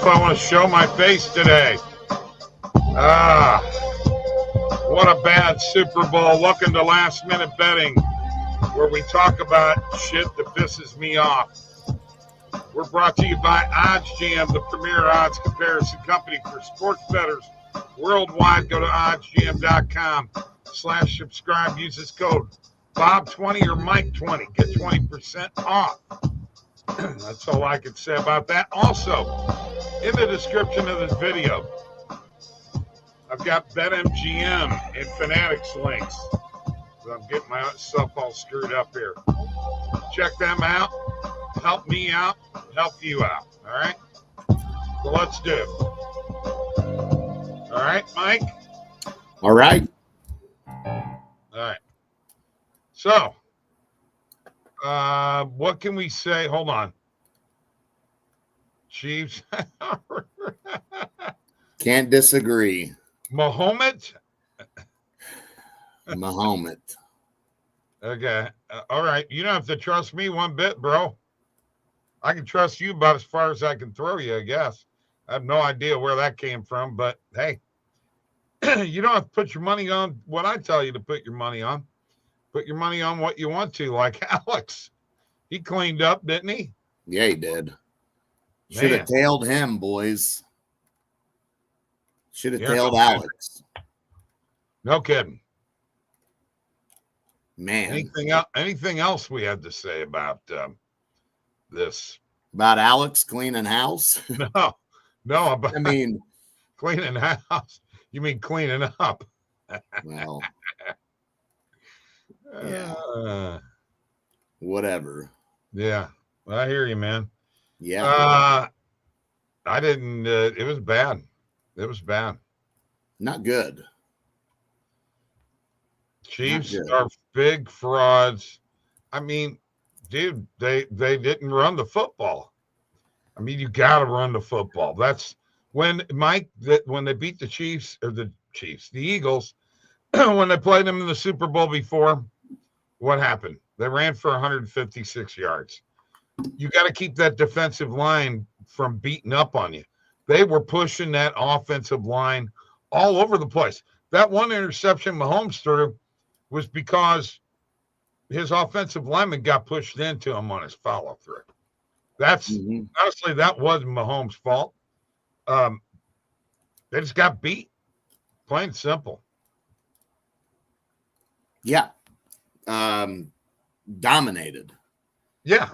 I want to show my face today. What a bad Super Bowl. Welcome to Last Minute Betting, where we talk about shit that pisses me off. We're brought to you by OddsJam, the premier odds comparison company for sports bettors worldwide. Go to oddsjam.com/subscribe. Use this code Bob20 or Mike20. Get 20% off. That's all I can say about that. Also, in the description of this video, I've got BetMGM and Fanatics links. So I'm getting myself all screwed up here. Check them out. Help me out. Help you out. All right? So let's do it. All right, Mike? All right. All right. So, what can we say? Hold on. Chiefs. Can't disagree. Mahomet. Okay. All right. You don't have to trust me one bit, bro. I can trust you about as far as I can throw you, I guess. I have no idea where that came from, but hey, you don't have to put your money on what I tell you to put your money on. Put your money on what you want to, like Alex. He cleaned up, didn't he? Yeah, he did. Should have tailed him, boys. Should have tailed Alex. No kidding. Man. Anything else we had to say about this? About Alex cleaning house? No. About, I mean, cleaning house. You mean cleaning up? Well, yeah. Whatever. Yeah, I hear you, man. Yeah. I didn't. It was bad. It was bad. Not good. Chiefs are big frauds. I mean, dude, they didn't run the football. I mean, you got to run the football. That's when when they beat the Chiefs, the Eagles, when they played them in the Super Bowl before, what happened? They ran for 156 yards. You got to keep that defensive line from beating up on you. They were pushing that offensive line all over the place. That one interception Mahomes threw was because his offensive lineman got pushed into him on his follow-through. That's honestly, that wasn't Mahomes' fault. They just got beat. Plain and simple. Yeah. Dominated. Yeah,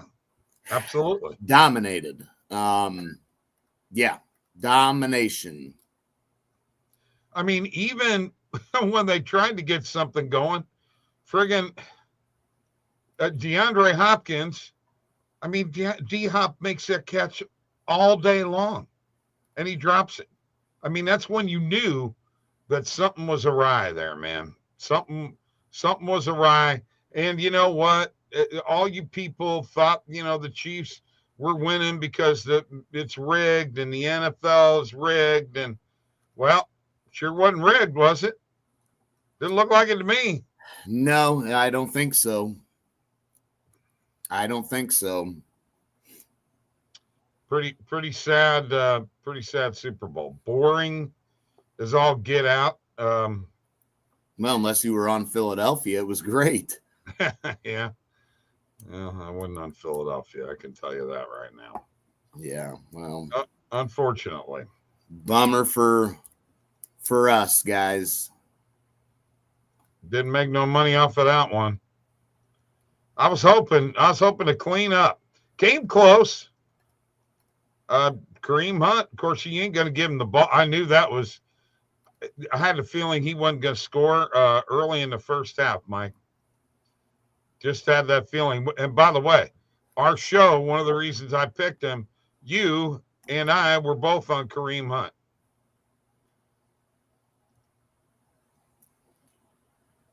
absolutely. Dominated. Yeah. Domination. I mean, even when they tried to get something going, friggin' DeAndre Hopkins, I mean, D-Hop makes that catch all day long, and he drops it. I mean, that's when you knew that something was awry there, man. Something was awry. And you know what? All you people thought, the Chiefs were winning because it's rigged and the NFL is rigged. And, well, sure wasn't rigged, was it? Didn't look like it to me. No, I don't think so. Pretty sad Super Bowl. Boring as all get out. Well, unless you were on Philadelphia, it was great. Yeah. Well, I wasn't on Philadelphia. I can tell you that right now. Yeah. Well, unfortunately, bummer for us guys. Didn't make no money off of that one. I was hoping to clean up. Came close. Kareem Hunt, of course, you ain't going to give him the ball. I knew that was. I had a feeling he wasn't going to score early in the first half, Mike. Just had that feeling. And by the way, our show, one of the reasons I picked him, you and I were both on Kareem Hunt.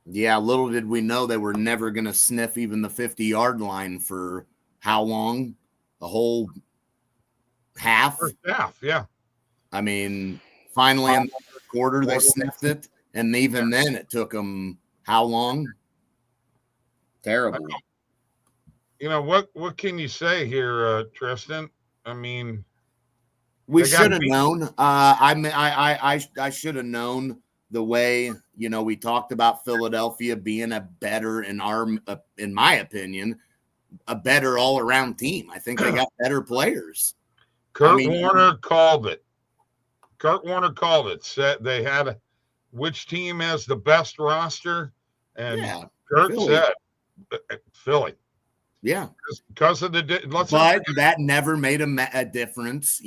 Yeah, little did we know they were never going to sniff even the 50-yard line for how long? The whole half? First half, yeah. I mean, finally in the third quarter, they sniffed it. And even then, it took them how long? Terrible. What can you say here, Tristan? I mean, We should have known. I should have known the way, we talked about Philadelphia being a better, in my opinion, a better all-around team. I think they got better players. Kurt Warner called it. Said they had which team has the best roster, and Kurt said Philly. Yeah, because of that never made a difference.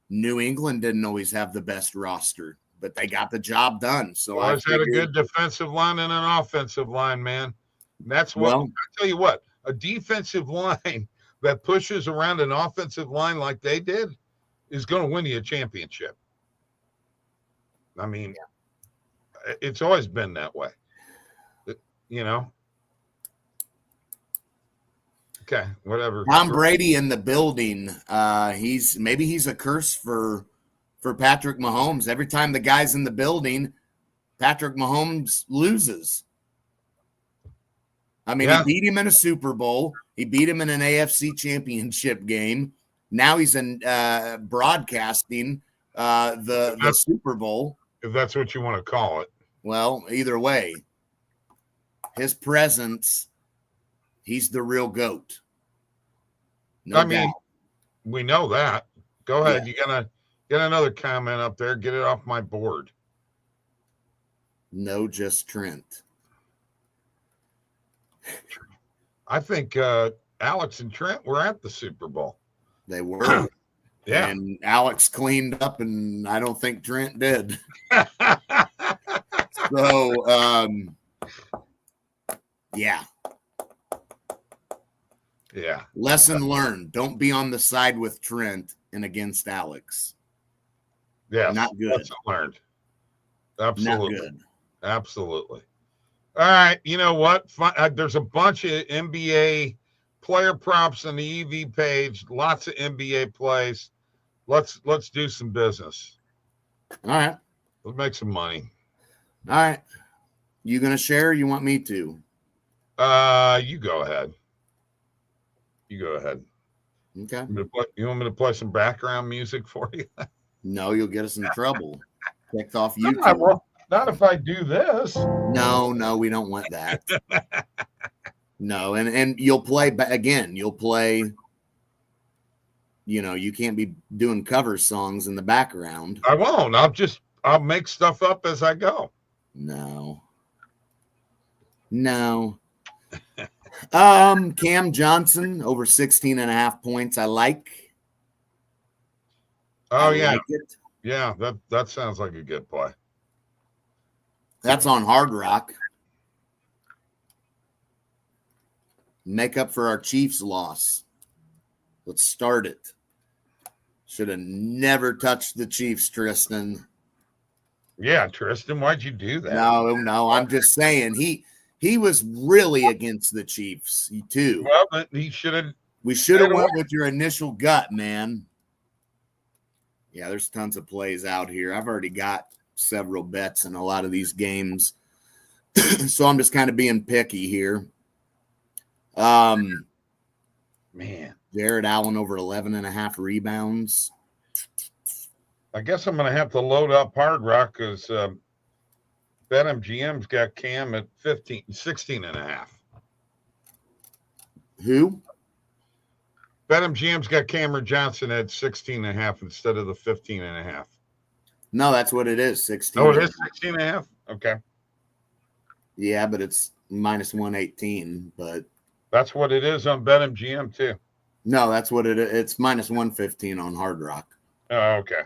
New England didn't always have the best roster, but they got the job done. So I had a good defensive line and an offensive line, man. That's what I tell you what, a defensive line that pushes around an offensive line like they did is going to win you a championship. I mean, it's always been that way, Okay, whatever. Tom Brady in the building. He's a curse for Patrick Mahomes. Every time the guy's in the building, Patrick Mahomes loses. I mean, he beat him in a Super Bowl. He beat him in an AFC championship game. Now he's in broadcasting the Super Bowl. If that's what you want to call it. Well, either way, his presence, he's the real GOAT. No doubt. We know that. Go ahead. You gotta get another comment up there. Get it off my board. No, just Trent. I think Alex and Trent were at the Super Bowl. They were. Yeah. And Alex cleaned up, and I don't think Trent did. So, yeah. Yeah. Lesson learned. Don't be on the side with Trent and against Alex. Yeah. Not good. Lesson learned. Absolutely. Not good. Absolutely. All right. You know what? There's a bunch of NBA player props on the EV page. Lots of NBA plays. Let's do some business. All right. Let's make some money. All right. You going to share or you want me to? You go ahead. Okay. You want me to play some background music for you? No, you'll get us in trouble. Kicked off YouTube. Not if I do this. No, we don't want that. No, and you'll play again. You'll play. You can't be doing cover songs in the background. I won't. I'll make stuff up as I go. No. Cam Johnson over 16.5 points. I like. Oh, yeah. Like it. Yeah, that sounds like a good play. That's on Hard Rock. Make up for our Chiefs loss. Let's start it. Should have never touched the Chiefs, Tristan. Yeah, Tristan, why'd you do that? No, I'm just saying he was really against the Chiefs too. Well, but he should have. We should have went with your initial gut, man. Yeah, there's tons of plays out here. I've already got several bets in a lot of these games, so I'm just kind of being picky here. Man, Jared Allen over 11.5 rebounds. I guess I'm going to have to load up Hard Rock because BetMGM's got Cam at 16.5. Who? BetMGM's got Cameron Johnson at 16.5 instead of the 15.5. No, that's what it is. 16. Oh, it is 16.5? Okay. Yeah, but it's minus 118. But that's what it is on BetMGM too. No, that's what it is. It's minus 115 on Hard Rock. Oh, okay.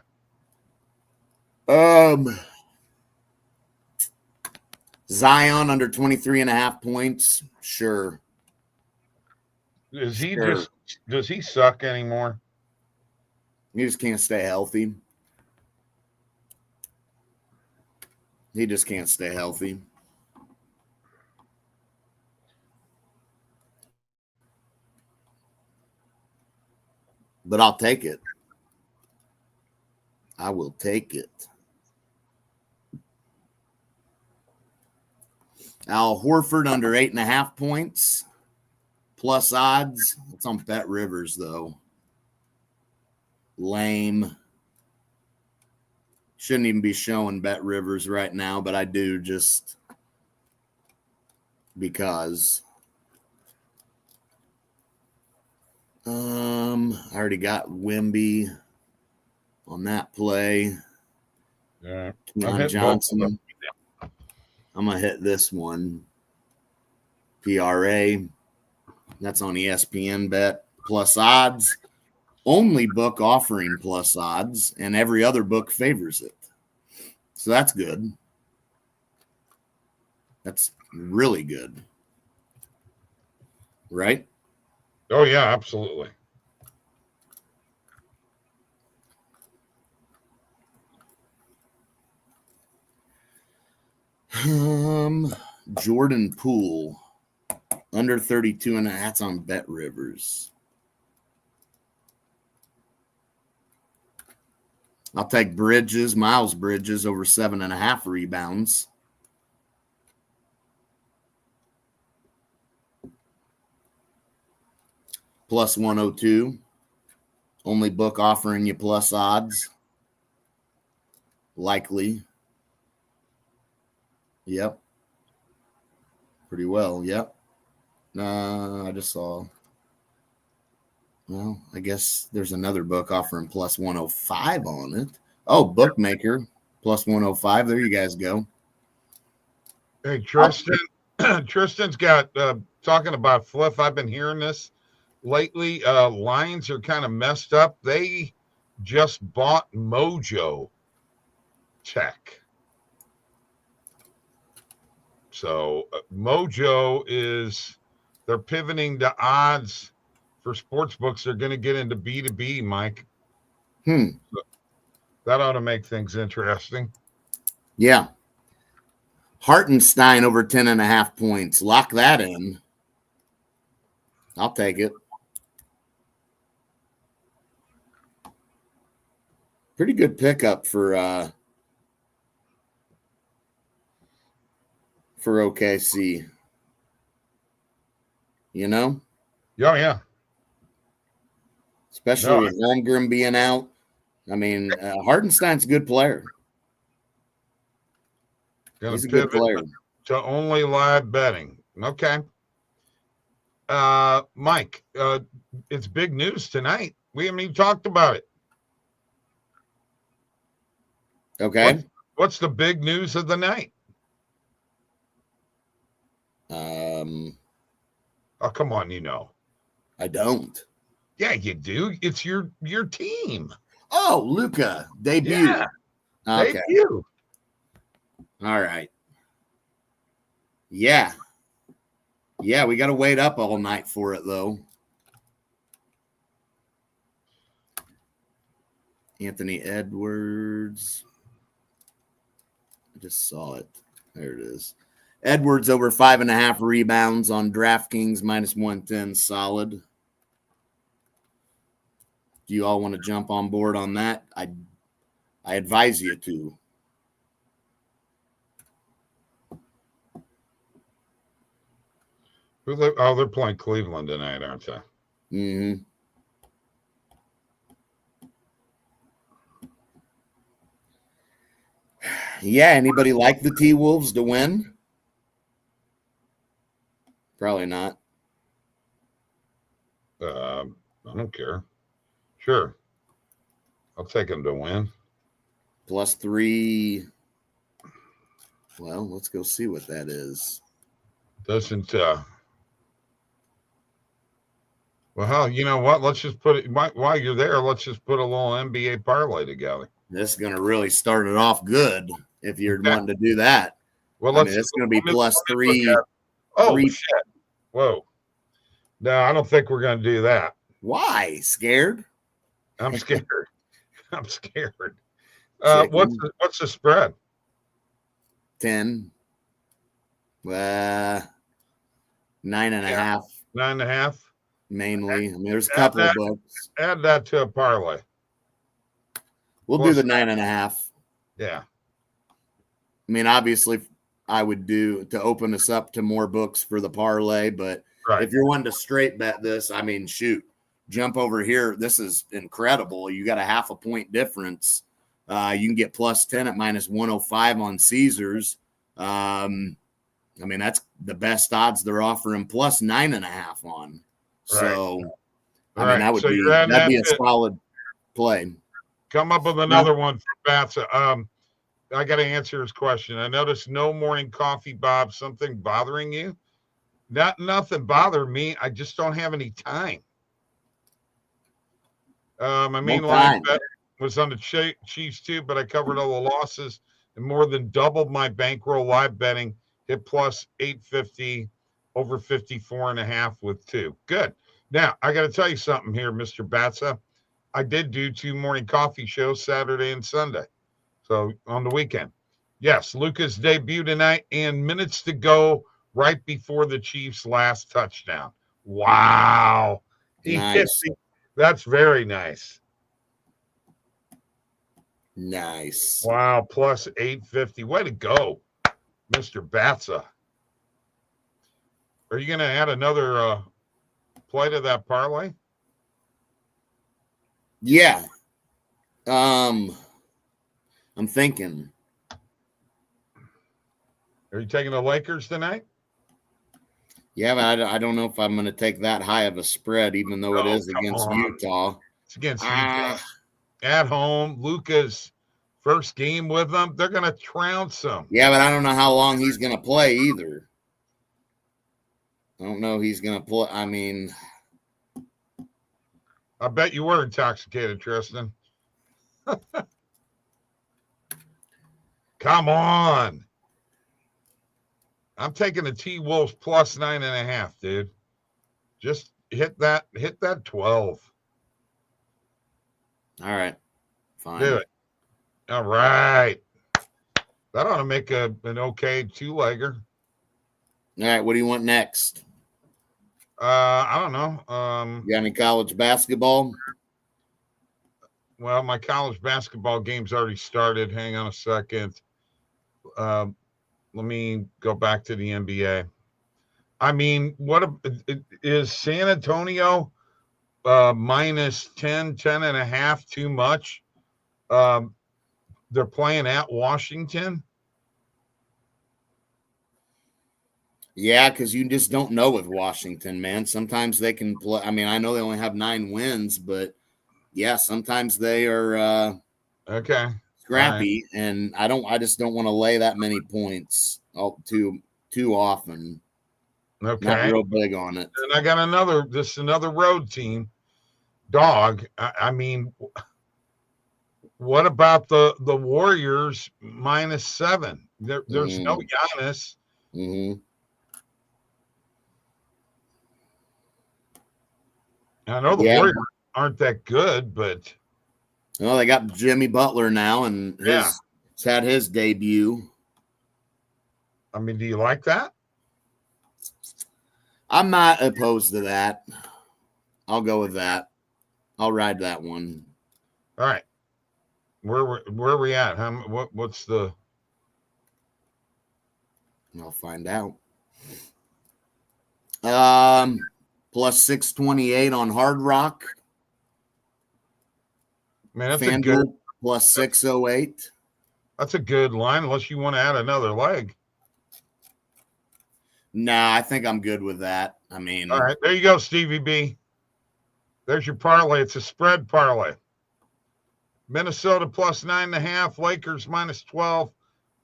Zion under 23.5 points. Sure. Does he suck anymore? He just can't stay healthy. He just can't stay healthy. But I'll take it. I will take it. Al Horford under 8.5 points. Plus odds. It's on Bet Rivers, though. Lame. Shouldn't even be showing Bet Rivers right now, but I do just because. I already got Wemby on that play. Yeah. Keon Johnson. I'm going to hit this one. PRA. That's on ESPN Bet. Plus odds. Only book offering plus odds, and every other book favors it. So that's good. That's really good. Right? Oh, yeah, absolutely. Jordan Poole. Under 32, and that's on Bet Rivers. I'll take Miles Bridges over 7.5 rebounds. Plus 102. Only book offering you plus odds. Likely. Yep. Pretty well. Yep. I just saw. Well, I guess there's another book offering plus 105 on it. Oh, bookmaker plus 105. There you guys go. Hey, Tristan. Tristan's got talking about fluff. I've been hearing this lately. Lines are kind of messed up. They just bought Mojo Tech. So Mojo they're pivoting to odds for sports books. They're going to get into B2B, Mike. So that ought to make things interesting. Yeah. Hartenstein over 10.5 points. Lock that in. I'll take it. Pretty good pickup for OKC. You know? Oh, yeah. Especially with Holmgren being out. I mean, Hartenstein's a good player. He's a good player. To only live betting. Okay. Mike, it's big news tonight. We haven't even talked about it. Okay. What's the big news of the night? Oh, come on, you know. I don't. Yeah, you do. It's your team. Oh, Luka debut. Yeah. Okay. Debut. All right. Yeah. Yeah, we got to wait up all night for it, though. Anthony Edwards. I just saw it. There it is. Edwards over 5.5 rebounds on DraftKings minus 110. Solid. Do you all want to jump on board on that? I advise you to. Oh, they're playing Cleveland tonight, aren't they? Mm-hmm. Yeah, anybody like the T-Wolves to win? Probably not. I don't care. Sure. I'll take them to win. Plus 3. Well, let's go see what that is. Doesn't well, you know what? Let's just put it while you're there. Let's just put a little NBA parlay together. This is going to really start it off good if you're wanting to do that. Well, it's going to be plus 3. Oh, shit. Whoa. No, I don't think we're going to do that. Why? Scared? I'm scared. I'm scared. What's the spread? 10. 9.5. 9.5. Mainly. I mean, there's a couple of books. Add that to a parlay. We'll do the 9.5. Yeah. I mean, obviously, I would do to open us up to more books for the parlay, but if you're wanting to straight bet this, I mean, shoot, jump over here. This is incredible. You got a 0.5 point difference You can get plus 10 at minus 105 on Caesars. I mean, that's the best odds they're offering, plus 9.5 on. So, right. I mean, that would that'd be a solid play. Come up with another one for Batsa. I got to answer his question. I noticed no morning coffee, Bob. Something bothering you? Nothing bothered me. I just don't have any time. My main line bet was on the Chiefs too, but I covered all the losses and more than doubled my bankroll live betting. Hit plus 850 over 54.5 with 2. Good. Now I got to tell you something here, Mr. Batsa. I did do 2 morning coffee shows Saturday and Sunday. So on the weekend. Yes, Luka's debut tonight and minutes to go right before the Chiefs' last touchdown. Wow. Nice. That's very nice. Nice. Wow, plus 850. Way to go, Mr. Batsa. Are you going to add another play to that parlay? Yeah. I'm thinking. Are you taking the Lakers tonight? Yeah, but I don't know if I'm going to take that high of a spread, even though it is against Utah. It's against Utah. At home, Luka's first game with them. They're going to trounce him. Yeah, but I don't know how long he's going to play either. I don't know he's going to play. I mean, I bet you were intoxicated, Tristan. Come on. I'm taking the T-Wolves plus 9.5, dude. Just hit that 12. All right. Fine. Do it. All right. That ought to make an okay 2-legger. All right. What do you want next? I don't know. You got any college basketball? Well, my college basketball game's already started. Hang on a second. Let me go back to the NBA. I mean, what is San Antonio minus 10.5 too much? They're playing at Washington. Yeah, because you just don't know with Washington, man. Sometimes they can play. I mean, I know they only have 9 wins, but yeah, sometimes they are okay. Scrappy, right. And I just don't want to lay that many points too often. Okay. Not real big on it. And I got another road team. Dog. I mean, what about the Warriors minus 7? There's no Giannis. Mm-hmm. I know the Warriors aren't that good, but well, they got Jimmy Butler now, and he's had his debut. I mean, do you like that? I'm not opposed to that. I'll go with that. I'll ride that one. All right. Where are we at? What's the? I'll find out. Plus 628 on Hard Rock. Man, that's FanDuel, a good plus 608. That's a good line, unless you want to add another leg. Nah, I think I'm good with that. I mean, all right, there you go, Stevie B. There's your parlay. It's a spread parlay. Minnesota plus 9.5, Lakers minus 12,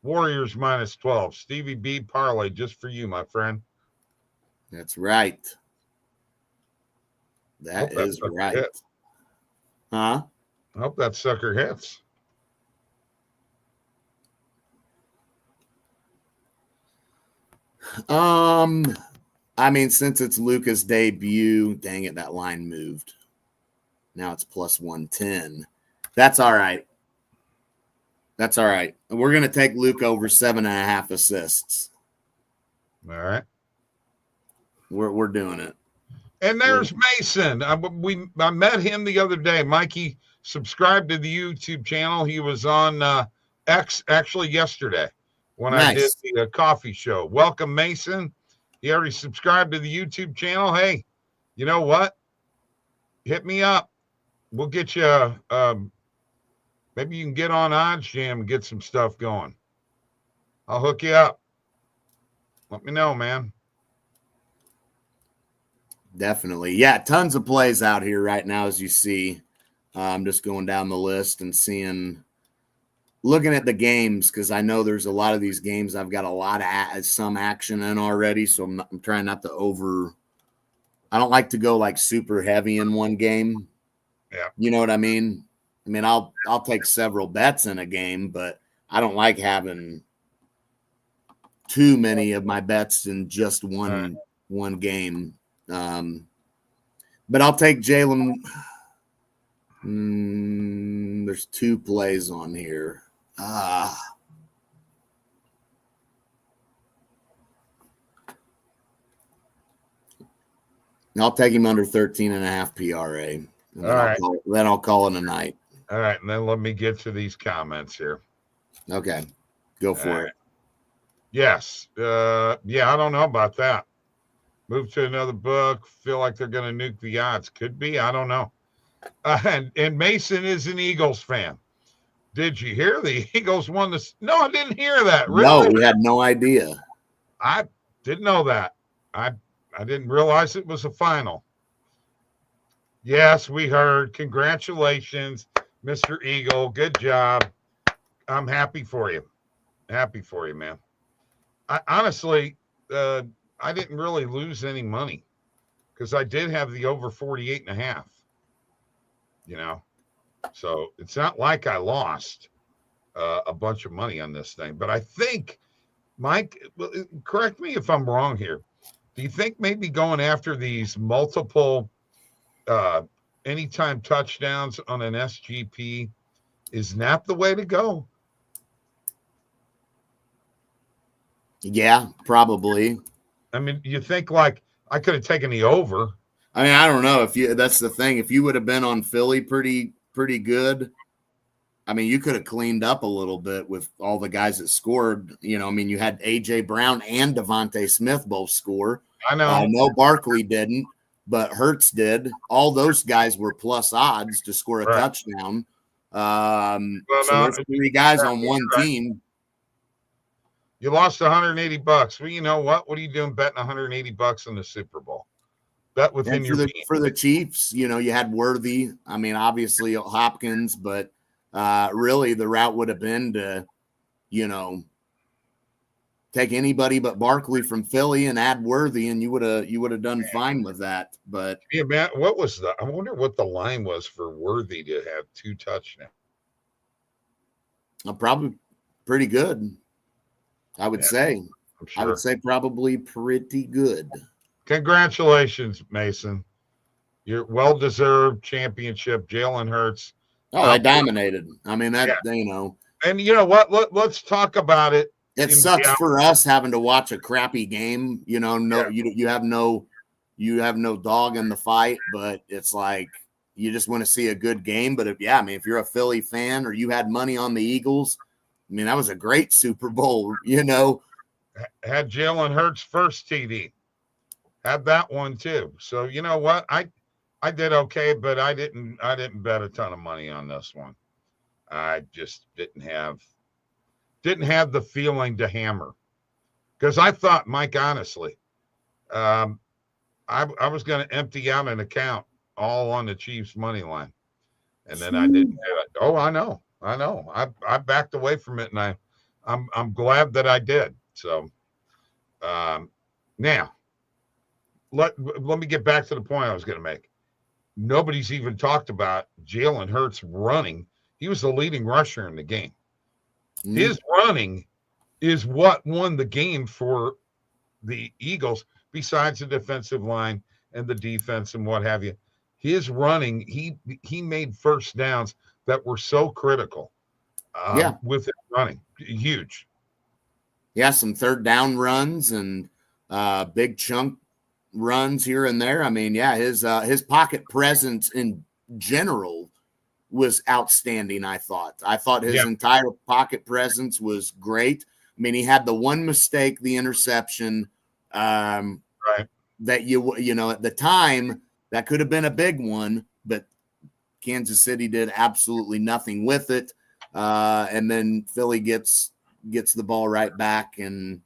Warriors minus 12. Stevie B parlay just for you, my friend. That's right. That is right. Hits. Huh? I hope that sucker hits. I mean, since it's Luka's debut, dang it, that line moved. Now it's plus 110. That's all right. That's all right. We're going to take Luka over 7.5 assists. All right. We're doing it. And there's Mason. I met him the other day. Mikey subscribed to the YouTube channel. He was on X actually yesterday when I did the coffee show. Welcome, Mason. He already subscribed to the YouTube channel. Hey, you know what? Hit me up. We'll get you Maybe you can get on OddsJam and get some stuff going. I'll hook you up. Let me know, man. Definitely. Yeah, tons of plays out here right now, as you see. I'm just going down the list and looking at the games, because I know there's a lot of these games I've got a lot of some action in already, so I'm trying not to I don't like to go like super heavy in one game. Yeah. You know what I mean? I mean, I'll take several bets in a game, but I don't like having too many of my bets in just one game. But I'll take Jalen. There's 2 plays on here. I'll take him under 13.5 PRA. Then I'll call it a night. All right, and then let me get to these comments here. Okay, go for it. Yes. I don't know about that. Move to another book. Feel like they're going to nuke the odds. Could be. I don't know. And Mason is an Eagles fan. Did you hear the Eagles won this? No, I didn't hear that. Really? No, we had no idea. I didn't know that. I didn't realize it was a final. Yes, we heard. Congratulations, Mr. Eagle. Good job. I'm happy for you. Happy for you, man. I honestly, I didn't really lose any money because I did have the over 48.5. You know, so it's not like I lost a bunch of money on this thing. But I think, Mike, correct me if I'm wrong here. Do you think maybe going after these multiple anytime touchdowns on an SGP is not the way to go? Yeah, probably. I mean, you think like I could have taken the over. I mean, I don't know that's the thing. If you would have been on Philly pretty good, I mean, you could have cleaned up a little bit with all the guys that scored. You know, I mean, you had AJ Brown and Devontae Smith both score. I know. No, Barkley didn't, but Hurts did. All those guys were plus odds to score a touchdown. So there's 3 guys on one team. You lost $180. Well, you know what? What are you doing betting $180 in the Super Bowl? Bet within your team. For the Chiefs, you know, you had Worthy. I mean, obviously Hopkins, but really the route would have been to, you know, take anybody but Barkley from Philly and add Worthy, and you would have done fine with that. But yeah, man, what was the? I wonder what the line was for Worthy to have 2 touchdowns. Probably pretty good. I would say. Sure. I would say probably pretty good. Congratulations, Mason. Your well-deserved championship. Jalen Hurts. Oh, they dominated. I mean, you know. And you know what? Let's talk about it. It sucks for us having to watch a crappy game. You know, you have no dog in the fight, but it's like you just want to see a good game. But if you're a Philly fan or you had money on the Eagles, I mean, that was a great Super Bowl, you know. Had Jalen Hurts first TD. Had that one too. So you know what? I did okay, but I didn't bet a ton of money on this one. I just didn't have the feeling to hammer. Because I thought, Mike, honestly, I was going to empty out an account all on the Chiefs money line. And then I didn't do it. Oh, I know. I backed away from it, and I'm glad that I did. So now let me get back to the point I was going to make. Nobody's even talked about Jalen Hurts running. He was the leading rusher in the game. His running is what won the game for the Eagles, besides the defensive line and the defense and what have you. His running, he made first downs that were so critical with his running. Huge. Yeah, some third down runs and big chunk runs here and there. I mean, yeah, his pocket presence in general was outstanding. I thought his entire pocket presence was great. I mean, he had the one mistake, the interception, right? That you know at the time that could have been a big one, but Kansas City did absolutely nothing with it. And then Philly gets the ball right back. And,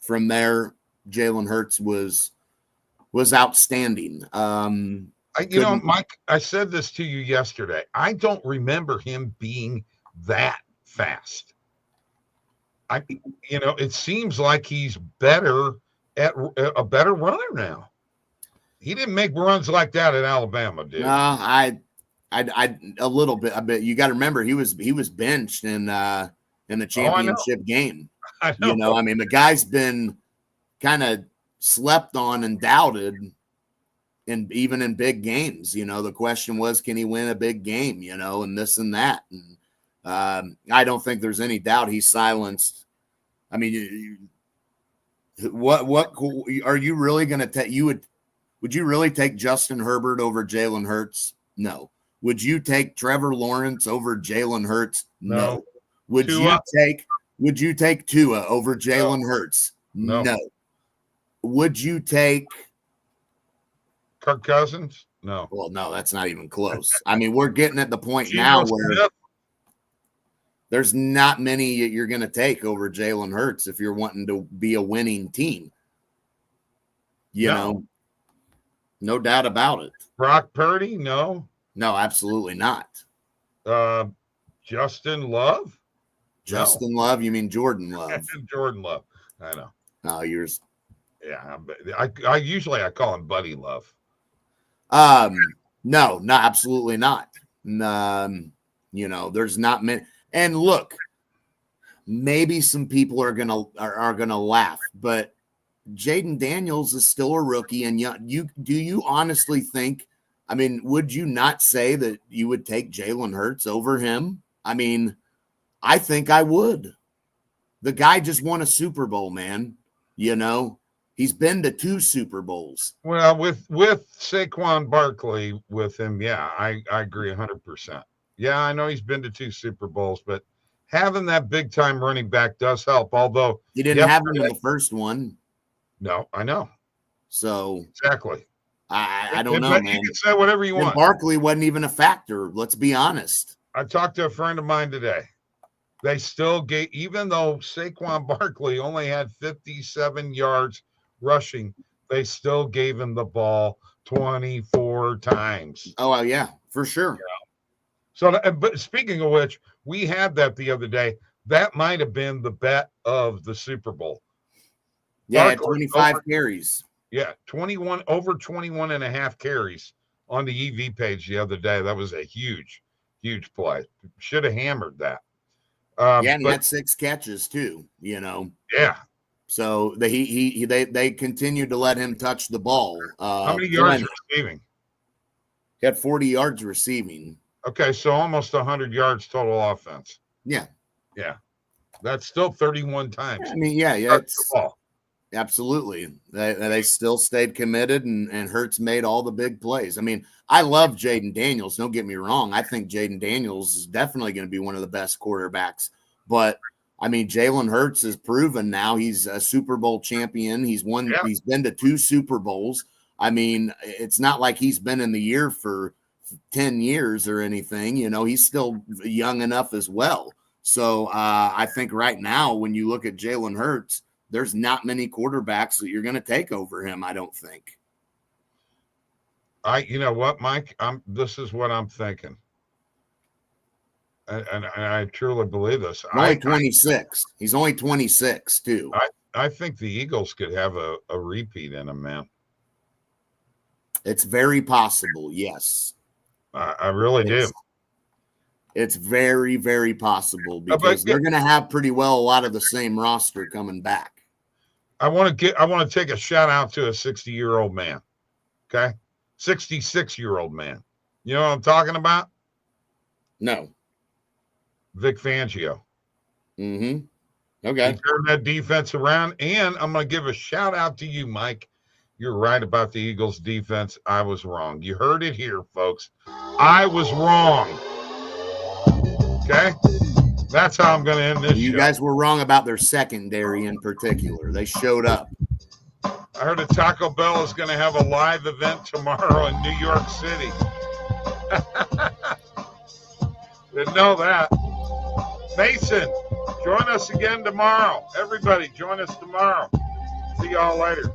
from there, Jalen Hurts was outstanding. Mike, I said this to you yesterday. I don't remember him being that fast. It seems like he's better at a better runner now. He didn't make runs like that at Alabama, dude. No, I a little bit. I bet you got to remember he was benched in the championship game. I know. The guy's been kind of slept on and doubted, and even in big games. The question was, can he win a big game? And this and that. And I don't think there's any doubt he's silenced. What are you really going to take? Would you really take Justin Herbert over Jalen Hurts? No. Would you take Trevor Lawrence over Jalen Hurts? No. Would you take Tua over Jalen Hurts? No. Would you take Kirk Cousins? No. Well, no, that's not even close. We're getting at the point now where there's not many you're going to take over Jalen Hurts if you're wanting to be a winning team. No doubt about it. Brock Purdy? No, absolutely not. Justin Love? Justin Love? You mean Jordan Love? Jordan Love. I know. No, yours. Yeah, I usually call him Buddy Love. No, absolutely not. There's not many. And look, maybe some people are gonna laugh, but Jaden Daniels is still a rookie. And do you honestly think? Would you not say that you would take Jalen Hurts over him? I think I would. The guy just won a Super Bowl, man. He's been to 2 Super Bowls. Well, with Saquon Barkley with him, yeah, I agree 100%. Yeah, I know he's been to 2 Super Bowls, but having that big time running back does help. Although you didn't have him in the first one. No, I know. So exactly. I don't know, man. You can say whatever you want. Barkley wasn't even a factor. Let's be honest. I talked to a friend of mine today. They still gave, even though Saquon Barkley only had 57 yards rushing, they still gave him the ball 24 times. Oh, yeah, for sure. Yeah. So, but speaking of which, we had that the other day. That might have been the bet of the Super Bowl. Yeah, 25 carries. Yeah, 21 and a half carries on the EV page the other day. That was a huge play. Should have hammered that. And he had 6 catches too. Yeah. So they continued to let him touch the ball. How many yards receiving? He had 40 yards receiving. Okay, so almost 100 yards total offense. Yeah. That's still 31 times. It's absolutely. They still stayed committed, and Hurts made all the big plays. I love Jaden Daniels. Don't get me wrong. I think Jaden Daniels is definitely going to be one of the best quarterbacks. But Jalen Hurts has proven now he's a Super Bowl champion. He's won. Yeah. He's been to 2 Super Bowls. It's not like he's been in the year for 10 years or anything. He's still young enough as well. So I think right now, when you look at Jalen Hurts, there's not many quarterbacks that you're going to take over him, I don't think. You know what, Mike? This is what I'm thinking. And I truly believe this. Only 26. He's only 26, too. I think the Eagles could have a repeat in them, man. It's very possible, yes. I really do. It's very, very possible because they're going to have pretty well a lot of the same roster coming back. I want to take a shout out to a 60-year-old man. Okay? 66-year-old man. You know what I'm talking about? No. Vic Fangio. Mm-hmm. Okay. He turned that defense around, and I'm going to give a shout out to you, Mike. You're right about the Eagles defense. I was wrong. You heard it here, folks. I was wrong. Okay? That's how I'm going to end this You guys were wrong about their secondary in particular. They showed up. I heard a Taco Bell is going to have a live event tomorrow in New York City. Didn't know that. Mason, join us again tomorrow. Everybody, join us tomorrow. See y'all later.